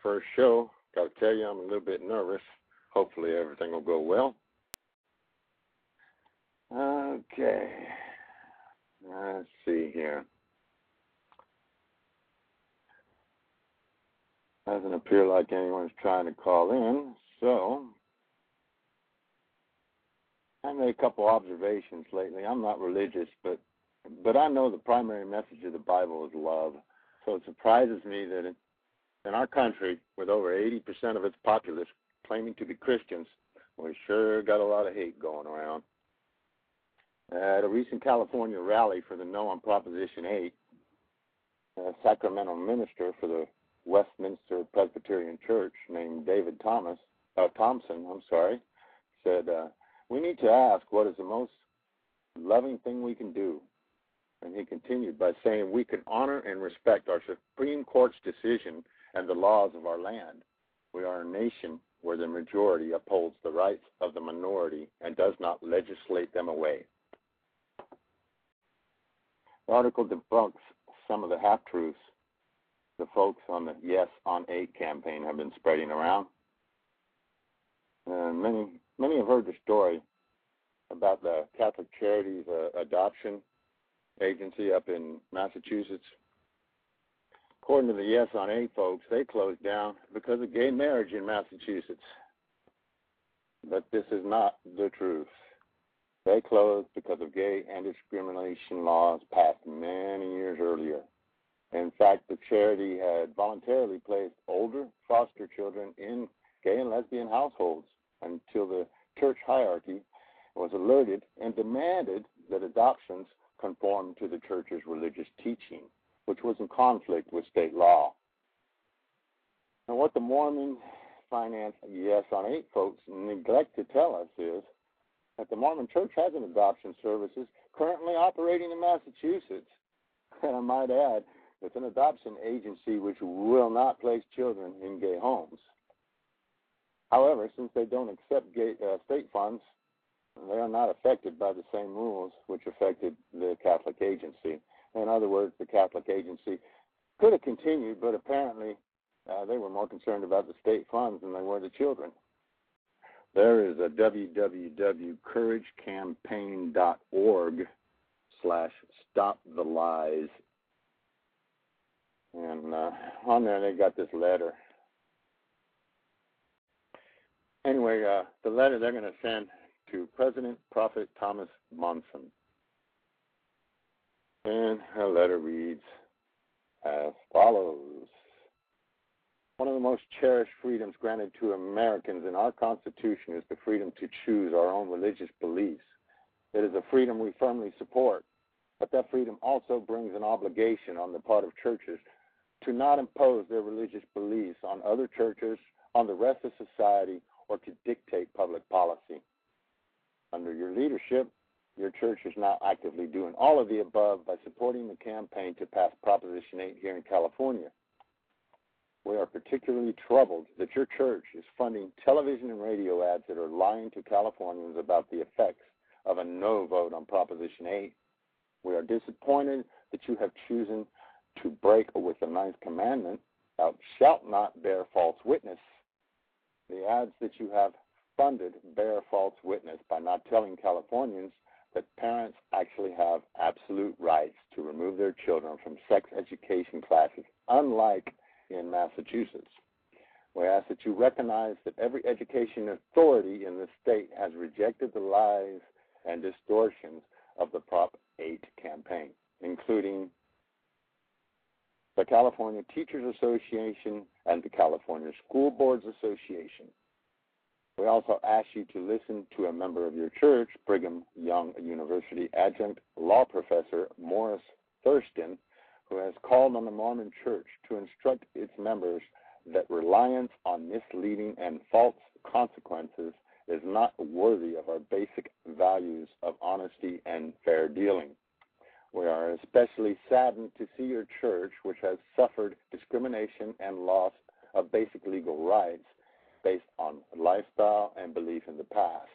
first show. Got to tell you, I'm a little bit nervous. Hopefully everything will go well. Okay. Let's see here. Doesn't appear like anyone's trying to call in, so I made a couple observations lately. I'm not religious, but I know the primary message of the Bible is love. So it surprises me that in our country, with over 80% of its populace claiming to be Christians, we sure got a lot of hate going around. At a recent California rally for the No on Proposition 8, a Sacramento minister for the Westminster Presbyterian Church named David Thompson, said, we need to ask what is the most loving thing we can do. And he continued by saying we can honor and respect our Supreme Court's decision and the laws of our land. We are a nation where the majority upholds the rights of the minority and does not legislate them away. The article debunks some of the half-truths the folks on the Yes on 8 campaign have been spreading around. Many have heard the story about the Catholic Charities adoption agency up in Massachusetts. According to the Yes on 8 folks, they closed down because of gay marriage in Massachusetts. But this is not the truth. They closed because of gay anti-discrimination laws passed many years earlier. In fact, the charity had voluntarily placed older foster children in gay and lesbian households until the church hierarchy was alerted and demanded that adoptions conform to the church's religious teaching, which was in conflict with state law. And what the Mormon Finance Yes on 8 folks neglect to tell us is that the Mormon Church has an adoption services currently operating in Massachusetts. And I might add, it's an adoption agency which will not place children in gay homes. However, since they don't accept state funds, they are not affected by the same rules which affected the Catholic agency. In other words, the Catholic agency could have continued, but apparently they were more concerned about the state funds than they were the children. There is a www.couragecampaign.org/stopthelies. And on there they got this letter. Anyway, the letter they're going to send to President Prophet Thomas Monson. And her letter reads as follows. One of the most cherished freedoms granted to Americans in our Constitution is the freedom to choose our own religious beliefs. It is a freedom we firmly support, but that freedom also brings an obligation on the part of churches to not impose their religious beliefs on other churches, on the rest of society, or to dictate public policy. Under your leadership, your church is now actively doing all of the above by supporting the campaign to pass Proposition 8 here in California. We are particularly troubled that your church is funding television and radio ads that are lying to Californians about the effects of a no vote on Proposition 8. We are disappointed that you have chosen to break with the 9th commandment, thou shalt not bear false witness. The ads that you have funded bear false witness by not telling Californians that parents actually have absolute rights to remove their children from sex education classes, unlike in Massachusetts. We ask that you recognize that every education authority in the state has rejected the lies and distortions of the Prop 8 campaign, including the California Teachers Association and the California School Boards Association. We also ask you to listen to a member of your church, Brigham Young University adjunct law professor Morris Thurston, who has called on the Mormon Church to instruct its members that reliance on misleading and false consequences is not worthy of our basic values of honesty and fair dealing. We are especially saddened to see your church, which has suffered discrimination and loss of basic legal rights based on lifestyle and belief in the past,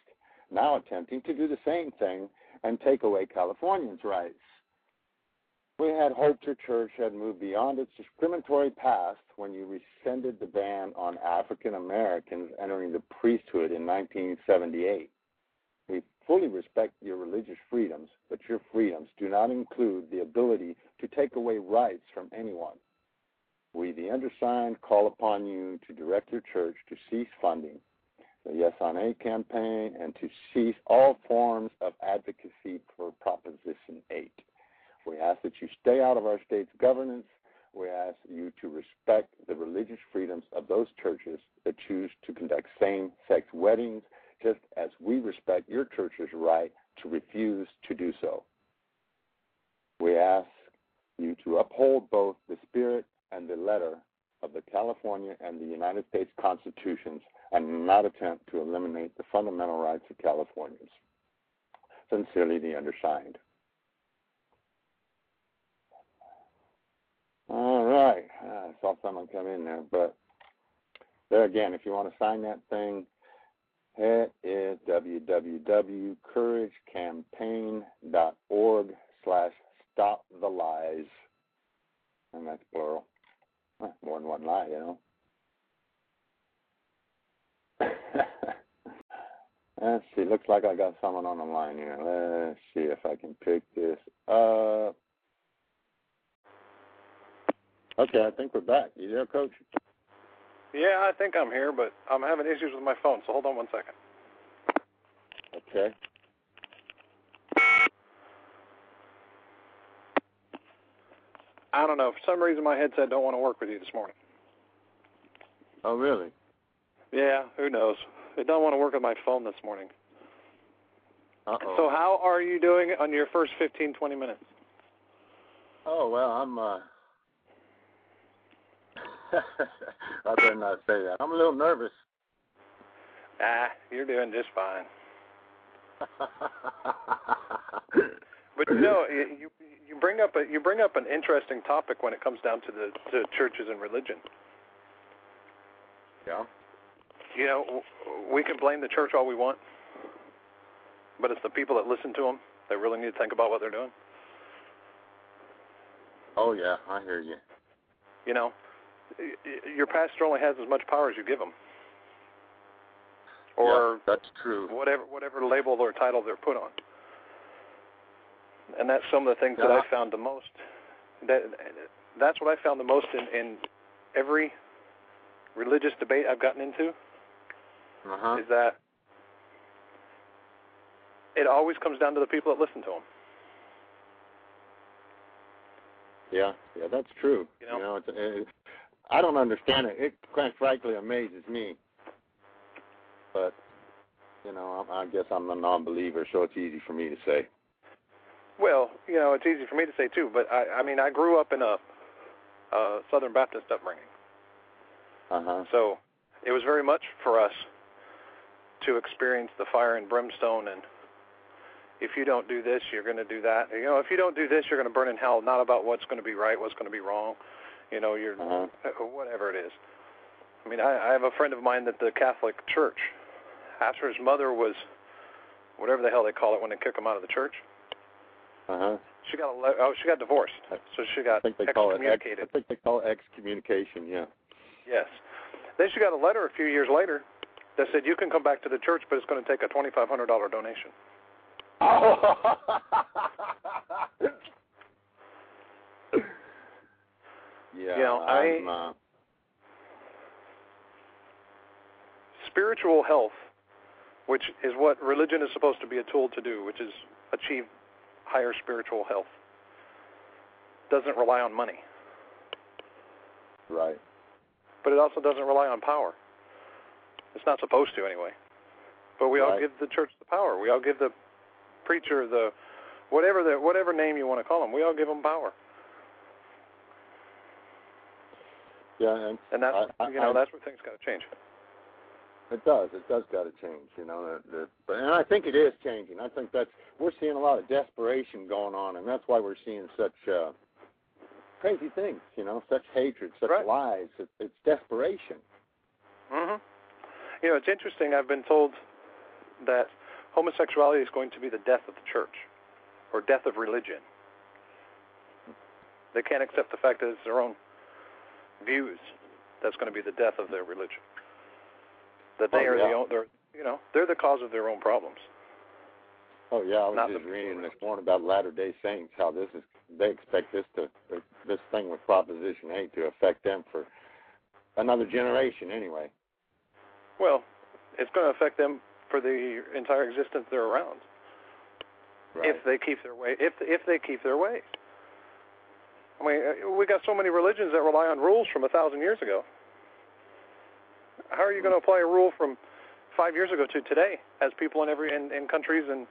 now attempting to do the same thing and take away Californians' rights. We had hoped your church had moved beyond its discriminatory past when you rescinded the ban on African Americans entering the priesthood in 1978. We fully respect your religious freedoms, but your freedoms do not include the ability to take away rights from anyone. We, the undersigned, call upon you to direct your church to cease funding the Yes on A campaign and to cease all forms of advocacy for Proposition 8. We ask that you stay out of our state's governance. We ask you to respect the religious freedoms of those churches that choose to conduct same-sex weddings, just as we respect your church's right to refuse to do so. We ask you to uphold both the spirit and the letter of the California and the United States Constitutions and not attempt to eliminate the fundamental rights of Californians. Sincerely, the undersigned. All right. I saw someone come in there, but there again, if you want to sign that thing, it is www.couragecampaign.org/stopthelies. And that's plural. More than one lie, you know. Let's see. Looks like I got someone on the line here. Let's see if I can pick this up. Okay, I think we're back. You there, Coach? Yeah, I think I'm here, but I'm having issues with my phone, so hold on one second. Okay. I don't know. For some reason, my headset don't want to work with you this morning. Oh, really? Yeah, who knows? It don't want to work with my phone this morning. Uh-oh. So how are you doing on your first 15, 20 minutes? Oh, well, I'm, I better not say that. I'm a little nervous. You're doing just fine. But you know, you bring up an interesting topic when it comes down to the churches and religion. Yeah. You know, we can blame the church all we want, but it's the people that listen to them that really need to think about what they're doing. Oh, yeah, I hear you. You know, your pastor only has as much power as you give him. Or yeah, that's true. Whatever label or title they're put on. And that's some of the things that I found the most. That's what I found the most in every religious debate I've gotten into. Is that it always comes down to the people that listen to them. Yeah, that's true. You know I don't understand it. It, quite frankly, amazes me. But, you know, I guess I'm a non-believer, so it's easy for me to say. Well, you know, it's easy for me to say, too. But, I mean, I grew up in a Southern Baptist upbringing. So it was very much for us to experience the fire and brimstone, and if you don't do this, you're going to do that. You know, if you don't do this, you're going to burn in hell, not about what's going to be right, what's going to be wrong. You know, you're whatever it is. I mean, I have a friend of mine that the Catholic Church, after his mother was whatever the hell they call it when they kick them out of the church, she got divorced. So she got excommunicated. I think they call it excommunication, yeah. Yes. Then she got a letter a few years later that said, you can come back to the church, but it's going to take a $2,500 donation. Oh. Yeah, you know, spiritual health, which is what religion is supposed to be a tool to do, which is achieve higher spiritual health, doesn't rely on money. Right. But it also doesn't rely on power. It's not supposed to anyway. But we all give the church the power. We all give the preacher the whatever name you want to call them. We all give them power. Yeah, and that's that's where things got to change. It does got to change. You know, and I think it is changing. I think we're seeing a lot of desperation going on, and that's why we're seeing such crazy things. You know, such hatred, such lies. It's desperation. You know, it's interesting. I've been told that homosexuality is going to be the death of the church, or death of religion. They can't accept the fact that it's their own views that's going to be the death of their religion. That they are they're the cause of their own problems. Oh yeah, I was just reading this morning about Latter-day Saints, how they expect this thing with Proposition 8 to affect them for another generation anyway. Well, it's going to affect them for the entire existence they're around. Right. If they keep their way, if they keep their ways. I mean, we got so many religions that rely on rules from 1,000 years ago. How are you going to apply a rule from 5 years ago to today, as people in countries and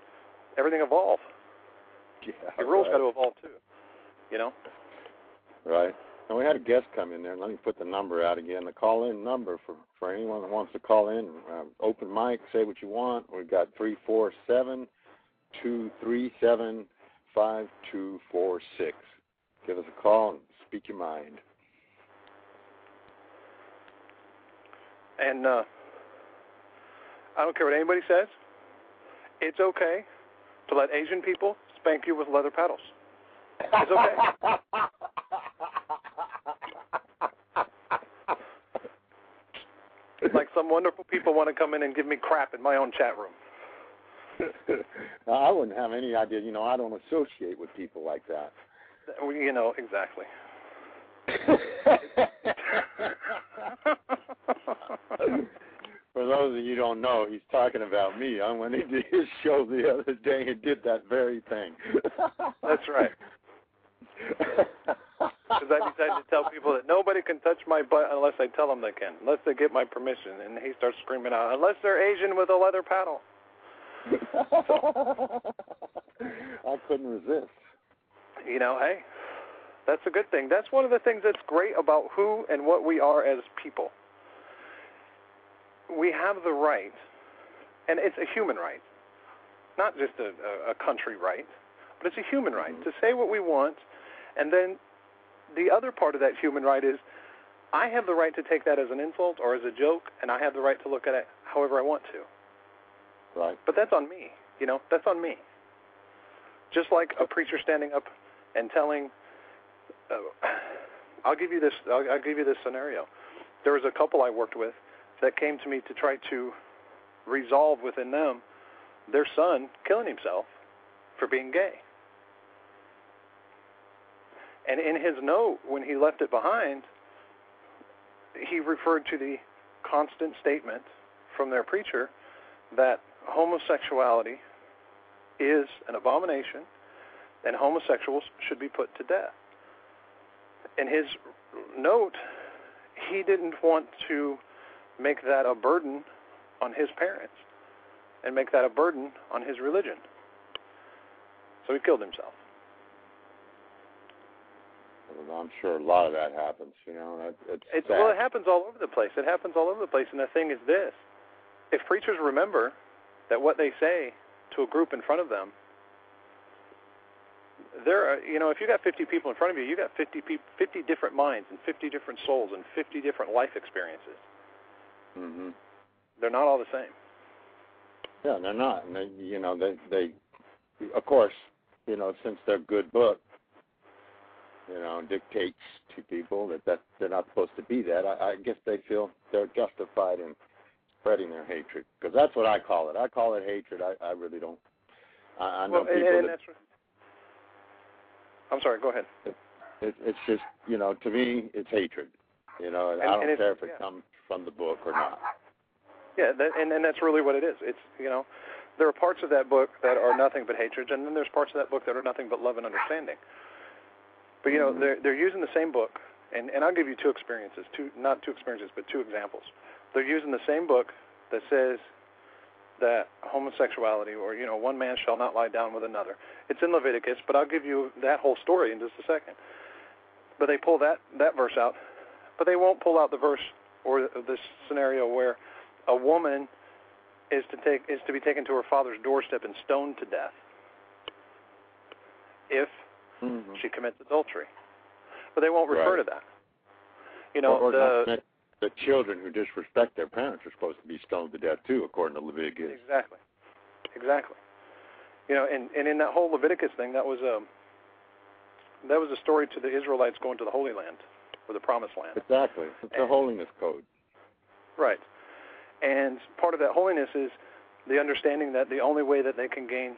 everything evolve? Yeah, the rules got to evolve too. Right. And we had a guest come in there. Let me put the number out again. The call-in number for anyone that wants to call in. Open mic, say what you want. We've got 347-237-5246. Give us a call and speak your mind. And I don't care what anybody says. It's okay to let Asian people spank you with leather paddles. It's okay. Like some wonderful people want to come in and give me crap in my own chat room. Now, I wouldn't have any idea. I don't associate with people like that. Exactly. For those of you who don't know, he's talking about me. When he did his show the other day, he did that very thing. That's right. Because I decided to tell people that nobody can touch my butt unless I tell them they can, unless they get my permission. And he starts screaming out, unless they're Asian with a leather paddle. I couldn't resist. Hey, that's a good thing. That's one of the things that's great about who and what we are as people. We have the right, and it's a human right, not just a country right, but it's a human right to say what we want. And then the other part of that human right is I have the right to take that as an insult or as a joke, and I have the right to look at it however I want to. Right. But that's on me. That's on me. Just like a preacher standing up and telling, I'll give you this scenario. There was a couple I worked with that came to me to try to resolve within them their son killing himself for being gay. And in his note, when he left it behind, he referred to the constant statement from their preacher that homosexuality is an abomination and homosexuals should be put to death. In his note, he didn't want to make that a burden on his parents and make that a burden on his religion. So he killed himself. Well, I'm sure a lot of that happens, It's well, it happens all over the place. It happens all over the place. And the thing is this. If preachers remember that what they say to a group in front of them, if you got 50 people in front of you, you got 50 different minds and 50 different souls and 50 different life experiences. Mm-hmm. They're not all the same. Yeah, they're not. And they of course, since their good book, dictates to people that they're not supposed to be that, I guess they feel they're justified in spreading their hatred, because that's what I call it. I call it hatred. I really don't. I know people that... I'm sorry, go ahead. It's just, to me, it's hatred. And I don't care if it comes from the book or not. Yeah, and that's really what it is. It's, there are parts of that book that are nothing but hatred, and then there's parts of that book that are nothing but love and understanding. But, they're using the same book, and I'll give you two examples. They're using the same book that says that homosexuality, or, one man shall not lie down with another. It's in Leviticus, but I'll give you that whole story in just a second. But they pull that verse out, but they won't pull out the verse or this scenario where a woman is to be taken to her father's doorstep and stoned to death if she commits adultery. But they won't refer to that. The children who disrespect their parents are supposed to be stoned to death too, according to Leviticus. Exactly. And in that whole Leviticus thing, that was That was a story to the Israelites going to the Holy Land, or the Promised Land. Exactly. It's a holiness code. Right. And part of that holiness is the understanding that the only way that they can gain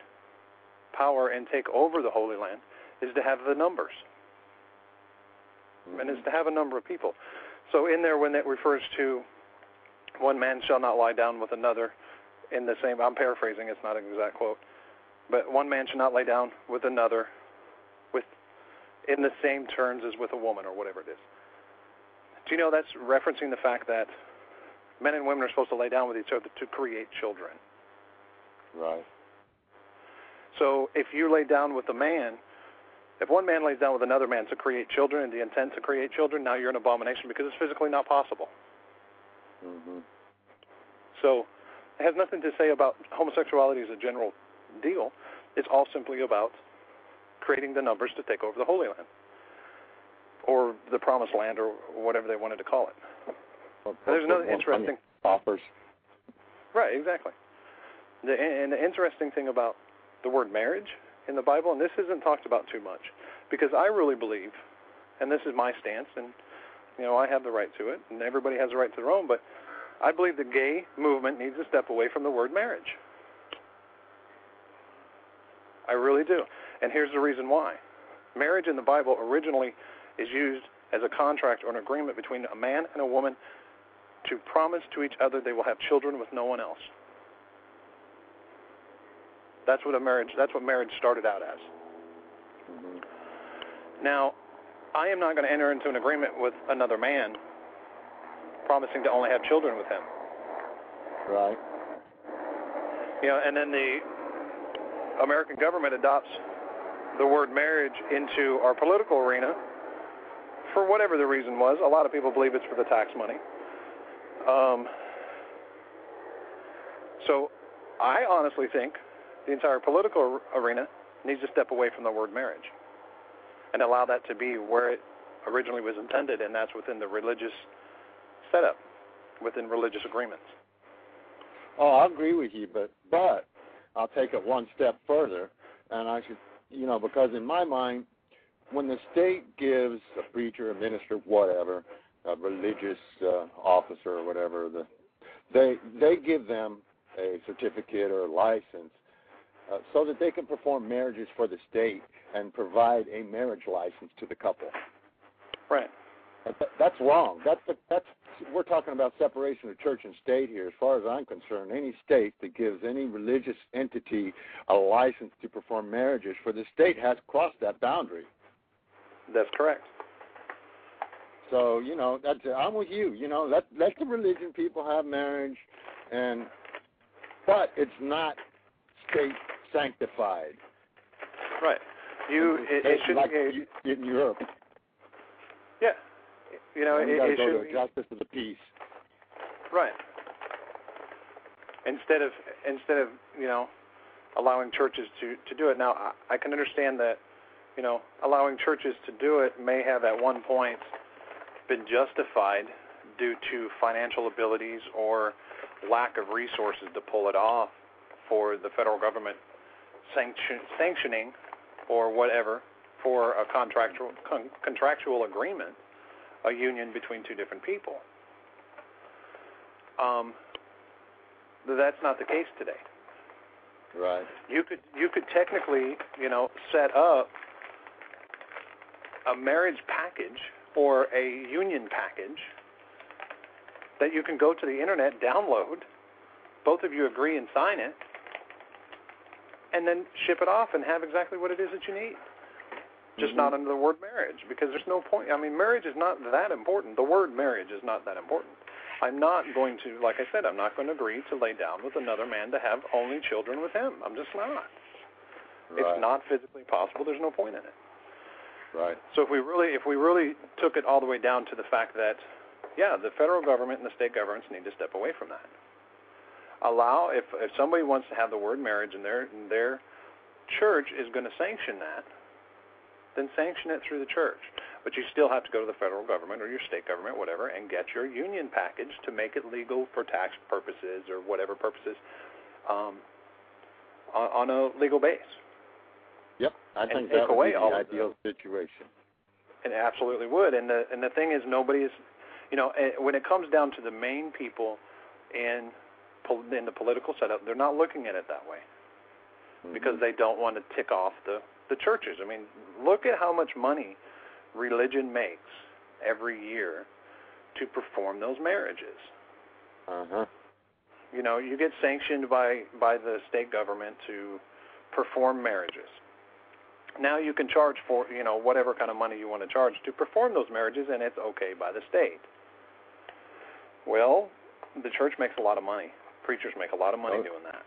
power and take over the Holy Land is to have the numbers. And is to have a number of people. So in there, when it refers to one man shall not lie down with another in the same, I'm paraphrasing, it's not an exact quote, but one man shall not lay down with another in the same terms as with a woman, or whatever it is. Do you know that's referencing the fact that men and women are supposed to lay down with each other to create children? Right. So if you lay down with a man, if one man lays down with another man to create children, and the intent to create children, now you're an abomination because it's physically not possible. Mm-hmm. So it has nothing to say about homosexuality as a general deal. It's all simply about creating the numbers to take over the Holy Land, or the Promised Land, or whatever they wanted to call it. There's another interesting... Offers. Right, exactly. And the interesting thing about the word marriage in the Bible, and this isn't talked about too much, because I really believe, and this is my stance, and I have the right to it, and everybody has the right to their own, but I believe the gay movement needs to step away from the word marriage. I really do. And here's the reason why. Marriage in the Bible originally is used as a contract or an agreement between a man and a woman to promise to each other they will have children with no one else. That's what marriage started out as. Mm-hmm. Now, I am not going to enter into an agreement with another man promising to only have children with him. Right. And then the American government adopts the word marriage into our political arena for whatever the reason was. A lot of people believe it's for the tax money. So I honestly think the entire political arena needs to step away from the word marriage and allow that to be where it originally was intended, and that's within the religious setup, within religious agreements. Oh, I agree with you, but I'll take it one step further, and I should, because in my mind, when the state gives a preacher, a minister, whatever, a religious officer or whatever, they give them a certificate or a license so that they can perform marriages for the state and provide a marriage license to the couple. Right. That's wrong. We're talking about separation of church and state here. As far as I'm concerned, any state that gives any religious entity a license to perform marriages for the state has crossed that boundary. That's correct. So, I'm with you. Let the religion people have marriage, but it's not state sanctified. Right. It shouldn't like be in Europe. Yeah. It should be justice of the peace. Right. Instead of allowing churches to do it. Now, I can understand that allowing churches to do it may have at one point been justified due to financial abilities or lack of resources to pull it off for the federal government sanctioning or whatever for a contractual agreement, a union between two different people. That's not the case today. Right. You could technically, set up a marriage package or a union package that you can go to the internet, download, both of you agree and sign it, and then ship it off and have exactly what it is that you need. Just not under the word marriage, because there's no point. Marriage is not that important. The word marriage is not that important. I'm not going to, like I said, I'm not going to agree to lay down with another man to have only children with him. I'm just not. Right. It's not physically possible. There's no point in it. Right. So if we really took it all the way down to the fact that, the federal government and the state governments need to step away from that. Allow, if somebody wants to have the word marriage and their church is going to sanction that, then sanction it through the church. But you still have to go to the federal government or your state government, whatever, and get your union package to make it legal for tax purposes or whatever purposes on a legal base. Yep. I think take that would away be the all ideal situation. It absolutely would. And the thing is, nobody is, when it comes down to the main people in the political setup, they're not looking at it that way because they don't want to tick off the churches. I mean, look at how much money religion makes every year to perform those marriages. You get sanctioned by the state government to perform marriages. Now you can charge for, whatever kind of money you want to charge to perform those marriages, and it's okay by the state. Well, the church makes a lot of money. Preachers make a lot of money doing that.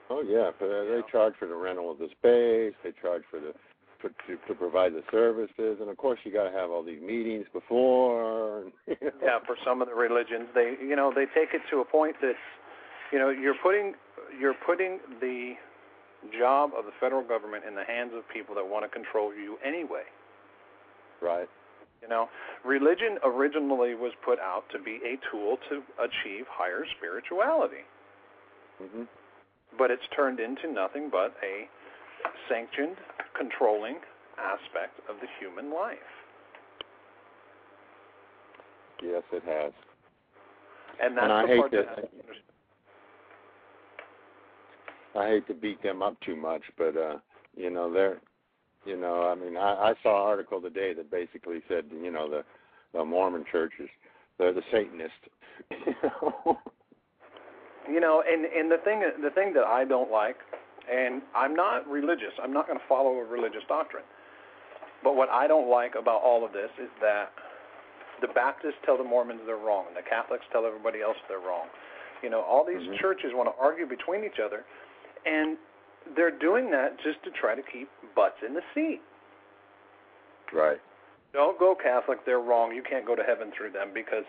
Oh, yeah, but they charge for the rental of the space. They charge to provide the services, and of course you got to have all these meetings before. Yeah, for some of the religions, they take it to a point that, you're putting the job of the federal government in the hands of people that want to control you anyway. Right. Religion originally was put out to be a tool to achieve higher spirituality. But it's turned into nothing but a sanctioned, controlling aspect of the human life. Yes, it has. And that's I the part that I hate to beat them up too much, but they're, I mean, I saw an article today that basically said, the Mormon churches, they're the Satanists. And the thing that I don't like, and I'm not religious, I'm not going to follow a religious doctrine, but what I don't like about all of this is that the Baptists tell the Mormons they're wrong, and the Catholics tell everybody else they're wrong. All these churches want to argue between each other, and they're doing that just to try to keep butts in the seat. Right. Don't go Catholic, they're wrong. You can't go to heaven through them because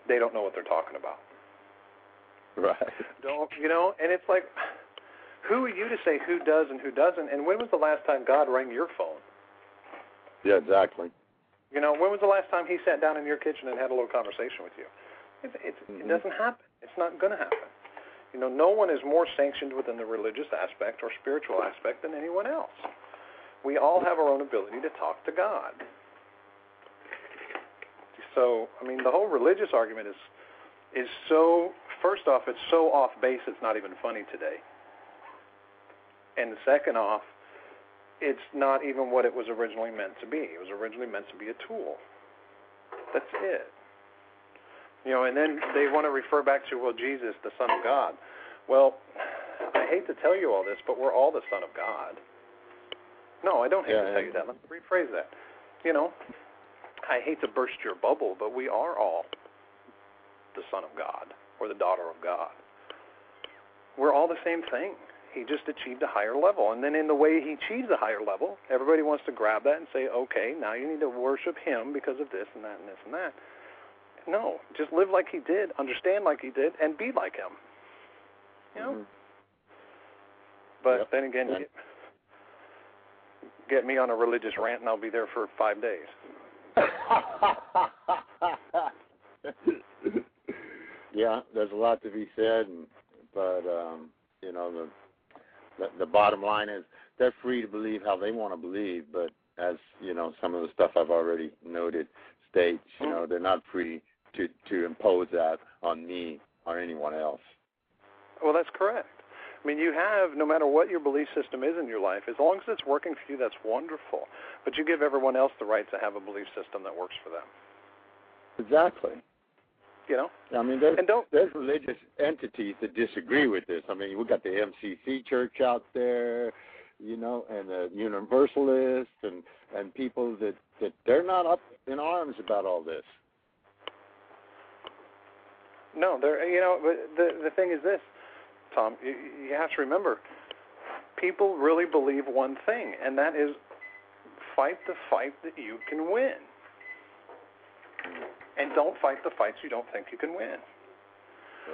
they don't know what they're talking about. Right. Don't, and it's like, who are you to say who does and who doesn't? And when was the last time God rang your phone? Yeah, exactly. When was the last time he sat down in your kitchen and had a little conversation with you? It doesn't happen. It's not going to happen. No one is more sanctioned within the religious aspect or spiritual aspect than anyone else. We all have our own ability to talk to God. So, I mean, the whole religious argument is so, first off, it's so off base it's not even funny today. And second off, it's not even what it was originally meant to be. It was originally meant to be a tool. That's it. And then they want to refer back to, Jesus, the Son of God. Well, I hate to tell you all this, but we're all the Son of God. No, I don't hate to tell you that. Let's rephrase that. I hate to burst your bubble, but we are all the Son of God or the daughter of God. We're all the same thing. He just achieved a higher level. And then in the way he achieves a higher level, everybody wants to grab that and say, okay, now you need to worship him because of this and that and this and that. No, just live like he did, understand like he did, and be like him. But then again, get me on a religious rant and I'll be there for 5 days. Yeah, there's a lot to be said, but the bottom line is they're free to believe how they want to believe, but as some of the stuff I've already noted states, they're not free to impose that on me or anyone else. Well, that's correct. I mean, you have, no matter what your belief system is in your life, as long as it's working for you, that's wonderful. But you give everyone else the right to have a belief system that works for them. Exactly. I mean, there's religious entities that disagree with this. I mean, we got the MCC church out there, and the Universalists and people that they're not up in arms about all this. No, but the thing is this, Tom, you have to remember, people really believe one thing, and that is fight the fight that you can win. And don't fight the fights you don't think you can win.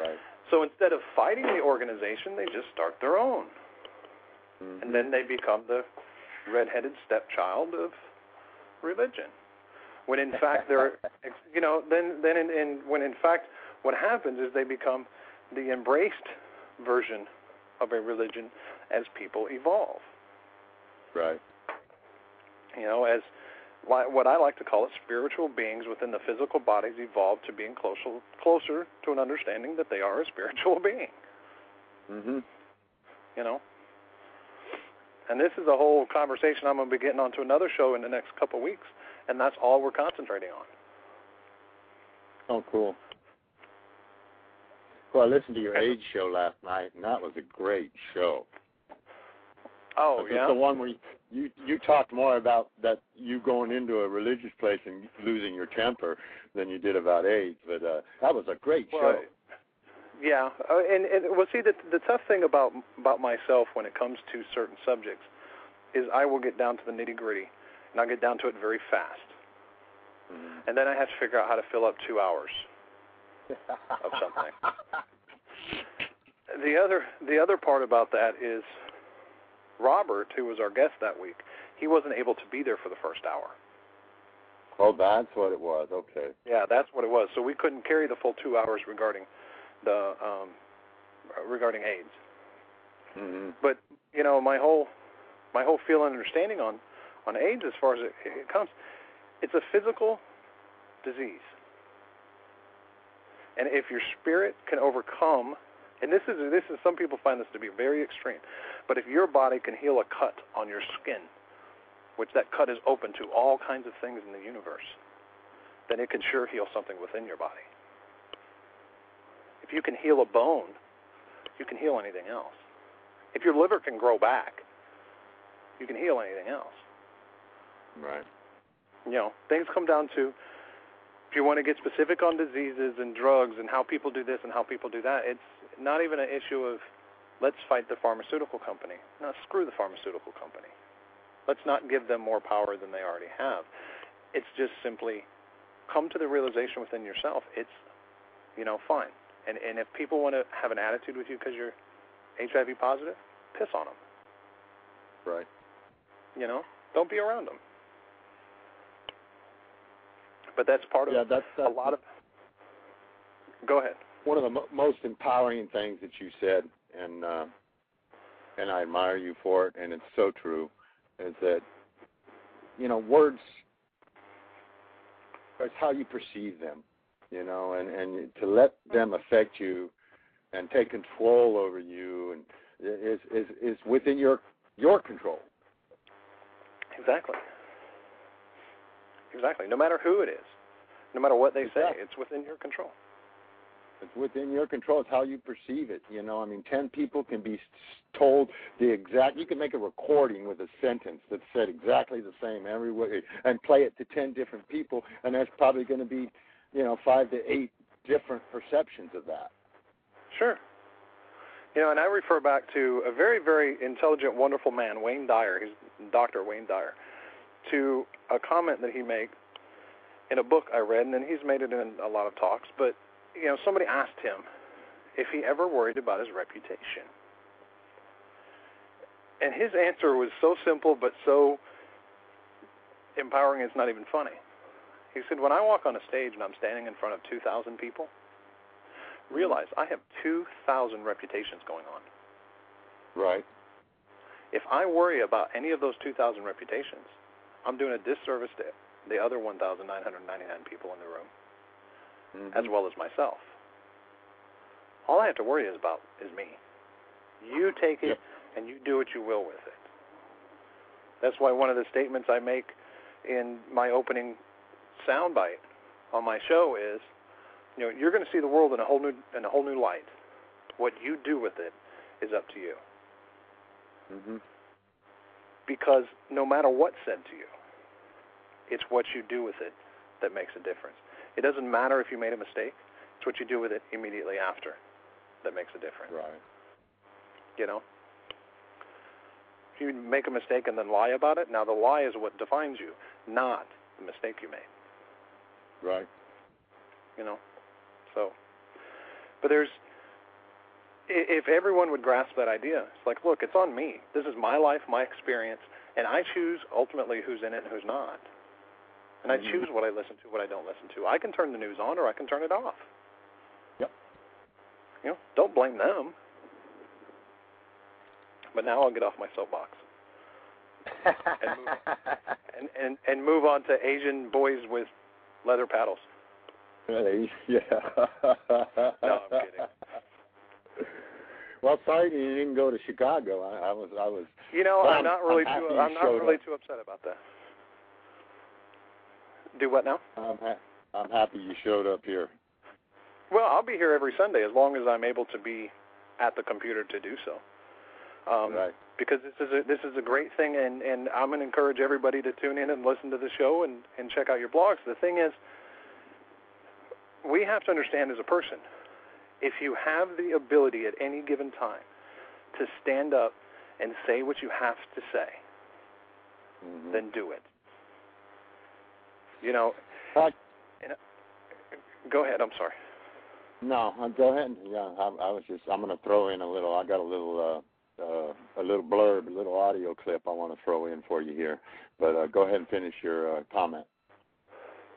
Right. So instead of fighting the organization, they just start their own. And then they become the red-headed stepchild of religion. When in fact they're, when in fact what happens is they become the embraced version of a religion as people evolve. Right. You know, as what I like to call it, spiritual beings within the physical bodies evolved to being closer to an understanding that they are a spiritual being. Mm-hmm. You know? And this is a whole conversation I'm going to be getting onto another show in the next couple of weeks, and that's all we're concentrating on. Oh, cool. Well, I listened to your AIDS show last night, and that was a great show. Oh, yeah? It's the one where you talked more about that you going into a religious place and losing your temper than you did about AIDS, but that was a great show. Yeah, and well, see, the tough thing about myself when it comes to certain subjects is I will get down to the nitty-gritty, and I'll get down to it very fast. Mm-hmm. And then I have to figure out how to fill up 2 hours of something. The other part about that is Robert, who was our guest that week, he wasn't able to be there for the first hour. Oh, that's what it was. Okay. Yeah, that's what it was. So we couldn't carry the full 2 hours regarding AIDS. Mm-hmm. But you know, my whole feel and understanding on AIDS, as far as it comes, it's a physical disease, and if your spirit can overcome, and this is some people find this to be very extreme, but if your body can heal a cut on your skin, which that cut is open to all kinds of things in the universe, then it can sure heal something within your body. If you can heal a bone, you can heal anything else. If your liver can grow back, you can heal anything else. Right. You know, things come down to, if you want to get specific on diseases and drugs and how people do this and how people do that, it's not even an issue of let's fight the pharmaceutical company. No, screw the pharmaceutical company. Let's not give them more power than they already have. It's just simply come to the realization within yourself. It's, you know, fine. And if people want to have an attitude with you because you're HIV positive, piss on them. Right. You know, don't be around them. But that's part of that's a lot of... Go ahead. One of the most empowering things that you said, and I admire you for it, and it's so true, is that, you know, words, it's how you perceive them. You know, and to let them affect you and take control over you and is within your control. Exactly. No matter who it is, no matter what they say, it's within your control. It's within your control. It's how you perceive it. You know, I mean, 10 people can be told the exact. You can make a recording with a sentence that's said exactly the same every way and play it to 10 different people, and there's probably going to be, you know, 5 to 8 different perceptions of that. Sure. You know, and I refer back to a very, very intelligent, wonderful man, Wayne Dyer. He's Dr. Wayne Dyer, to a comment that he made in a book I read, and then he's made it in a lot of talks. But, you know, somebody asked him if he ever worried about his reputation. And his answer was so simple but so empowering it's not even funny. He said, when I walk on a stage and I'm standing in front of 2,000 people, realize I have 2,000 reputations going on. Right. If I worry about any of those 2,000 reputations, I'm doing a disservice to the other 1,999 people in the room, as well as myself. All I have to worry about is me. You take it and you do what you will with it. That's why one of the statements I make in my opening soundbite on my show is, you know, you're going to see the world in a whole new light. What you do with it is up to you. Mm-hmm. Because no matter what's said to you, it's what you do with it that makes a difference. It doesn't matter if you made a mistake. It's what you do with it immediately after that makes a difference. Right. You know? If you make a mistake and then lie about it, now the lie is what defines you, not the mistake you made. Right. You know? So, but if everyone would grasp that idea, it's like, look, it's on me. This is my life, my experience, and I choose ultimately who's in it and who's not. And I choose what I listen to, what I don't listen to. I can turn the news on or I can turn it off. Yep. You know, don't blame them. But now I'll get off my soapbox. and move on to Asian boys with leather paddles. Really? Yeah. No, I'm kidding. Well, sorry you didn't go to Chicago. I was. You know, well, I'm not really too upset about that. Do what now? I'm happy you showed up here. Well, I'll be here every Sunday as long as I'm able to be at the computer to do so. Right. Because this is a great thing, and I'm going to encourage everybody to tune in and listen to the show and check out your blogs. The thing is, we have to understand as a person, if you have the ability at any given time to stand up and say what you have to say, then do it. You know, go ahead. I'm sorry. No, go ahead. Yeah, I'm going to throw in I got a little blurb, a little audio clip I want to throw in for you here. But go ahead and finish your comment.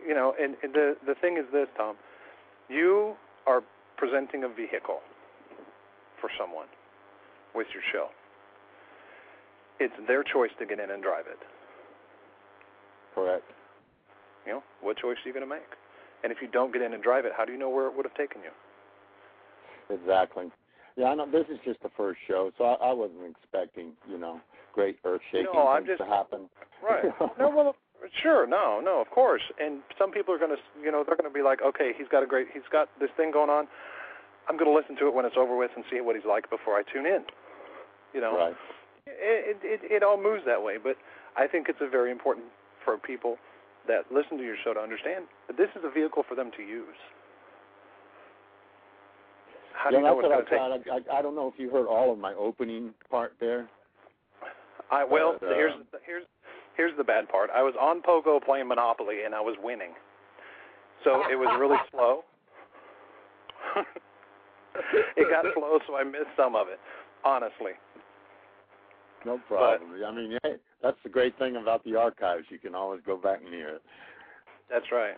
You know, and the thing is this, Tom. You are presenting a vehicle for someone with your show. It's their choice to get in and drive it. Correct. You know, what choice are you going to make? And if you don't get in and drive it, how do you know where it would have taken you? Exactly. Yeah, I know this is just the first show, so I wasn't expecting, great earth-shaking things to happen. Right. No, well, sure, no, of course. And some people are going to, they're going to be like, okay, he's got this thing going on. I'm going to listen to it when it's over with and see what he's like before I tune in. Right. It all moves that way, but I think it's very important for people that listen to your show to understand that this is a vehicle for them to use. How do you know what's going to take? I don't know if you heard all of my opening part there. Here's the bad part. I was on Pogo playing Monopoly and I was winning, so it was really slow. It got slow, so I missed some of it. Honestly. No problem. But, I mean, hey, that's the great thing about the archives. You can always go back and hear it. That's right.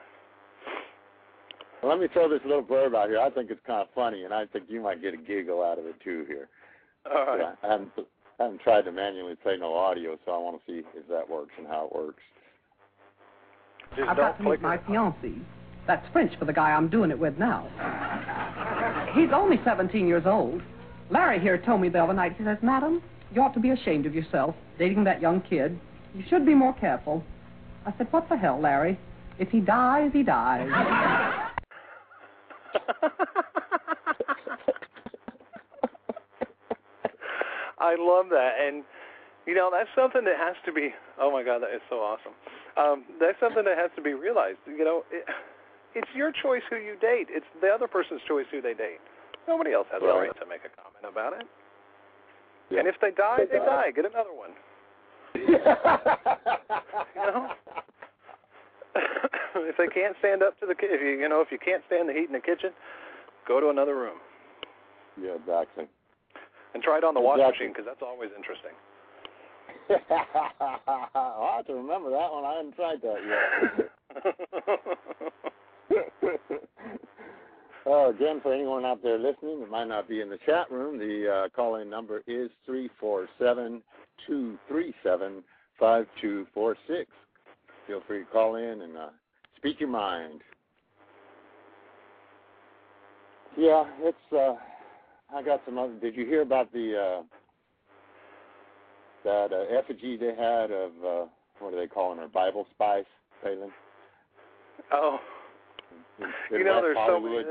Well, let me throw this little blurb out here. I think it's kind of funny, and I think you might get a giggle out of it, too, here. All right. Yeah, I haven't tried to manually play no audio, so I want to see if that works and how it works. I've got to meet my fiancé. That's French for the guy I'm doing it with now. He's only 17 years old. Larry here told me the other night, he says, Madam, you ought to be ashamed of yourself, dating that young kid. You should be more careful. I said, what the hell, Larry? If he dies, he dies. I love that. And, that's something that has to be, oh, my God, that is so awesome. That's something that has to be realized. It's your choice who you date. It's the other person's choice who they date. Nobody else has a right to make a comment about it. Yeah. And if they die, they die. Get another one. If they can't stand up to if you can't stand the heat in the kitchen, go to another room. Yeah, exactly. And try it on the washing machine, because that's always interesting. I'll have to remember that one. I haven't tried that yet. Again, for anyone out there listening that might not be in the chat room, the call-in number is 347-237-5246. Feel free to call in and speak your mind. Yeah, it's. I got some other. Did you hear about the that effigy they had of what are they calling her? Bible spice, Palin? Oh. There's so many.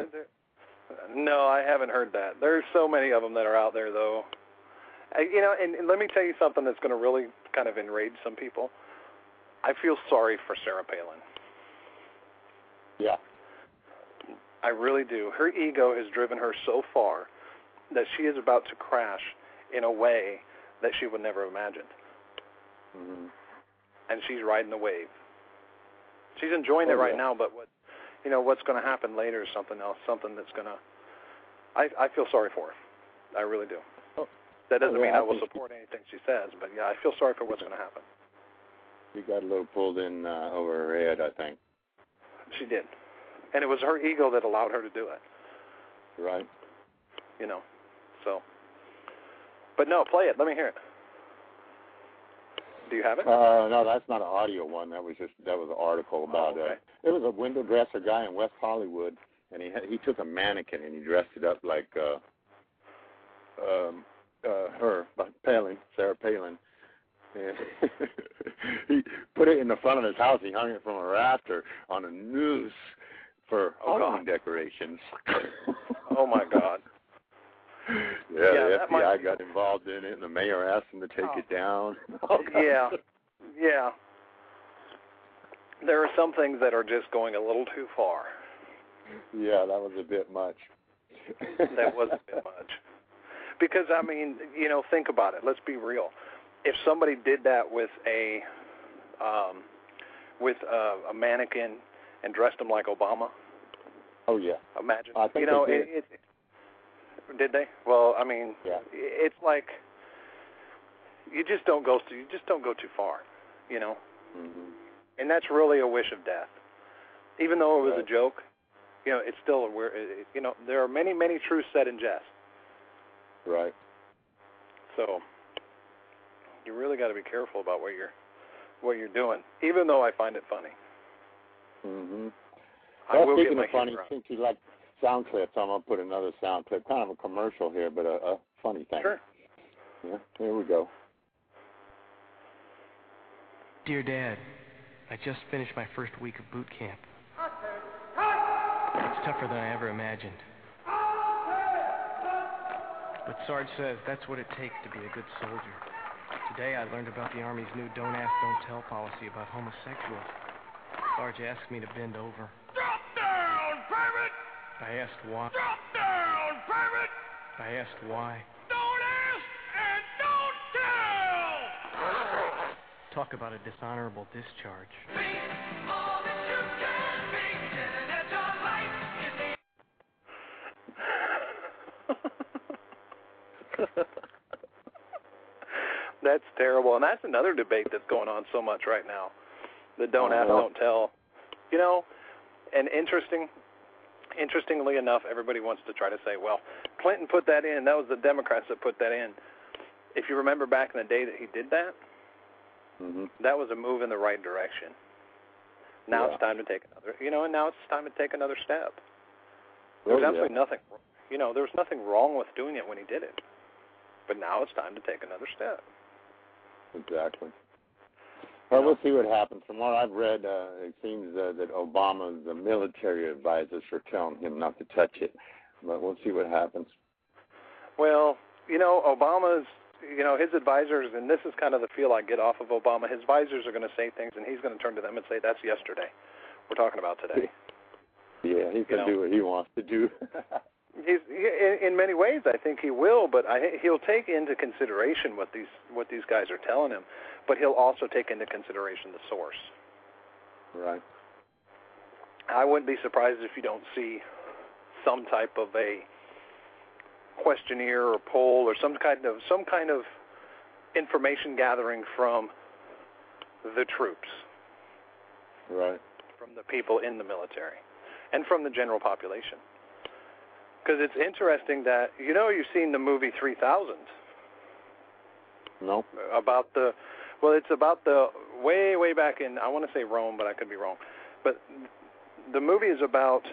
No, I haven't heard that. There's so many of them that are out there, though. And let me tell you something that's going to really kind of enrage some people. I feel sorry for Sarah Palin. Yeah. I really do. Her ego has driven her so far that she is about to crash in a way that she would never have imagined. Mm-hmm. And she's riding the wave. She's enjoying it right now, but what's going to happen later is something else, something that's going to... I feel sorry for her. I really do. Oh. That doesn't mean I will support anything she says, but, yeah, I feel sorry for what's going to happen. You got a little pulled in over her head, I think. She did. And it was her ego that allowed her to do it. Right. So. But, no, play it. Let me hear it. Do you have it? No, that's not an audio one. That was an article about it was a window dresser guy in West Hollywood, and he took a mannequin and he dressed it up like her, Sarah Palin. And he put it in the front of his house. He hung it from a rafter on a noose for Halloween decorations. Oh my God! The FBI got involved in it, and the mayor asked him to take it down. Yeah. There are some things that are just going a little too far. Yeah, that was a bit much. That was a bit much. Because, I mean, think about it. Let's be real. If somebody did that with a mannequin and dressed him like Obama. Oh, yeah. Imagine. I think they did. Did they? Well, I mean, it's like you just don't go too far, Mm-hmm. And that's really a wish of death. Even though it was a joke, it's still there are many, many truths said in jest. Right. So you really got to be careful about what you're doing. Even though I find it funny. Mm-hmm. Speaking of funny, since you like sound clips, I'm gonna put another sound clip, kind of a commercial here, but a funny thing. Sure. Yeah. Here we go. Dear Dad, I just finished my first week of boot camp. It's tougher than I ever imagined. But Sarge says that's what it takes to be a good soldier. Today I learned about the Army's new don't ask, don't tell policy about homosexuals. Sarge asked me to bend over. Drop down, private! I asked why. Drop down, private! I asked why. Don't ask and don't tell! Talk about a dishonorable discharge. Be all that you can be, and that's your life in the That's terrible, and that's another debate that's going on so much right now. The don't ask, don't tell. And interestingly enough, everybody wants to try to say, well, Clinton put that in. That was the Democrats that put that in. If you remember back in the day that he did that, that was a move in the right direction. Now it's time to take another, and now it's time to take another step. There's absolutely nothing, there was nothing wrong with doing it when he did it. But now it's time to take another step. Exactly. Well, we'll see what happens. From what I've read, it seems that Obama's military advisors are telling him not to touch it. But we'll see what happens. Well, Obama's, his advisors, and this is kind of the feel I get off of Obama, his advisors are going to say things, and he's going to turn to them and say, that's yesterday. We're talking about today. Yeah, he can do what he wants to do. In many ways, I think he will, but he'll take into consideration what these guys are telling him, but he'll also take into consideration the source. Right. I wouldn't be surprised if you don't see some type of a questionnaire or poll or some kind of information gathering from the troops, right, from the people in the military, and from the general population. Because it's interesting that, you've seen the movie 3000. No. It's about the way back in, I want to say Rome, but I could be wrong. But the movie is about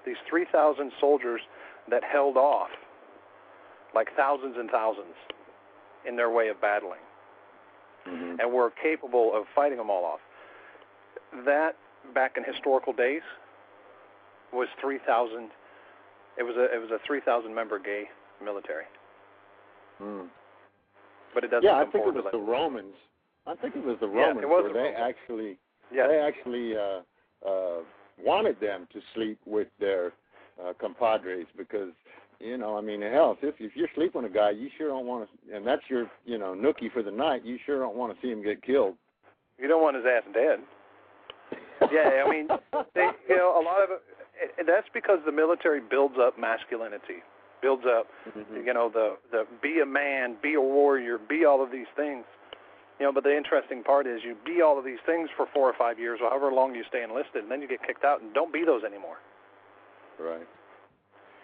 these 3,000 soldiers that held off, like thousands and thousands, in their way of battling, and were capable of fighting them all off. That, back in historical days, was 3,000. It was a 3,000 member gay military. But it doesn't. Yeah, I think it was the Romans. I think it was the Romans where they actually wanted them to sleep with their compadres because hell, if you're sleeping with a guy, you sure don't want to, and that's your nookie for the night. You sure don't want to see him get killed. You don't want his ass dead. Yeah, I mean, a lot of it. That's because the military builds up masculinity, builds up, the be a man, be a warrior, be all of these things. But the interesting part is you be all of these things for 4 or 5 years, or however long you stay enlisted, and then you get kicked out and don't be those anymore. Right.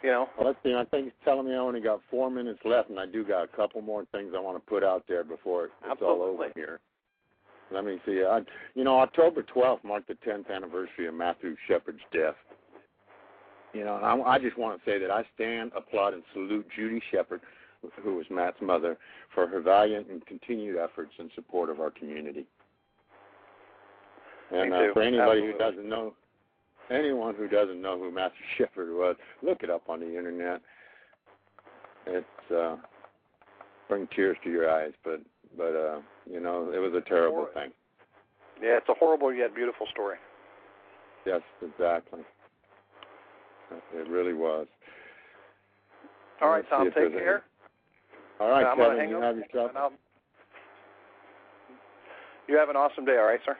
Well, let's see. I think he's telling me I only got 4 minutes left, and I do got a couple more things I want to put out there before it's all over here. Let me see. October 12th marked the 10th anniversary of Matthew Shepard's death. And I just want to say that I stand, applaud, and salute Judy Shepard, who was Matt's mother, for her valiant and continued efforts in support of our community. And for anybody who doesn't know, anyone who doesn't know who Matthew Shepard was, look it up on the internet. It's bring tears to your eyes, but it was a terrible thing. Yeah, it's a horrible yet beautiful story. Yes, exactly. It really was. All right, Tom, take care. All right, Kevin, you have yourself. You have an awesome day, all right, sir?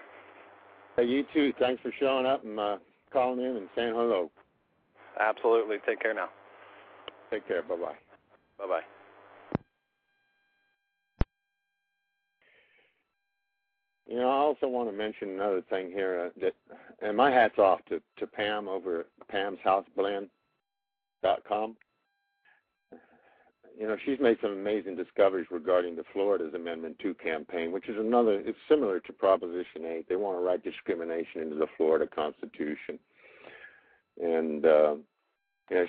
Hey, you too. Thanks for showing up and calling in and saying hello. Absolutely. Take care now. Take care. Bye-bye. Bye-bye. I also want to mention another thing here, and my hat's off to Pam over at Pam'sHouseBlend.com. She's made some amazing discoveries regarding the Florida's Amendment 2 campaign, which is it's similar to Proposition 8. They want to write discrimination into the Florida Constitution. And,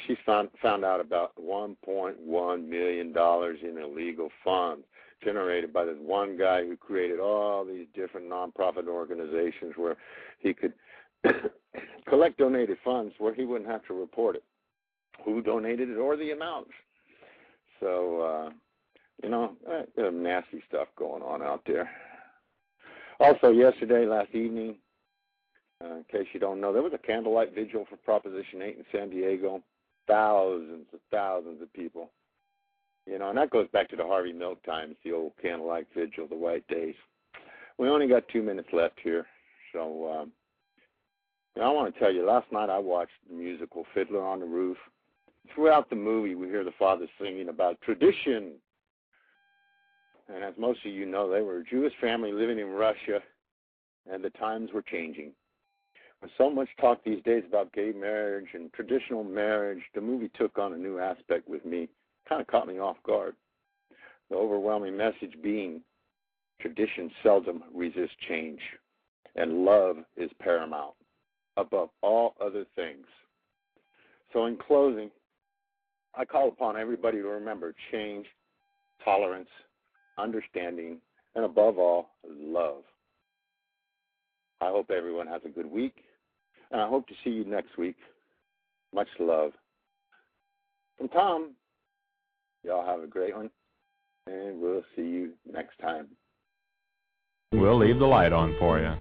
she's found out about $1.1 million in illegal funds generated by this one guy who created all these different nonprofit organizations where he could collect donated funds where he wouldn't have to report it, who donated it or the amounts. So, nasty stuff going on out there. Also, last evening, in case you don't know, there was a candlelight vigil for Proposition 8 in San Diego. Thousands of people. And that goes back to the Harvey Milk times, the old candlelight vigil, the white days. We only got 2 minutes left here. So, I want to tell you, last night I watched the musical Fiddler on the Roof. Throughout the movie, we hear the father singing about tradition. And as most of you know, they were a Jewish family living in Russia, and the times were changing. With so much talk these days about gay marriage and traditional marriage, the movie took on a new aspect with me. Kind of caught me off guard. The overwhelming message being, tradition seldom resists change, and love is paramount above all other things. So in closing, I call upon everybody to remember change, tolerance, understanding, and above all, love. I hope everyone has a good week, and I hope to see you next week. Much love. From Tom, y'all have a great one, and we'll see you next time. We'll leave the light on for you.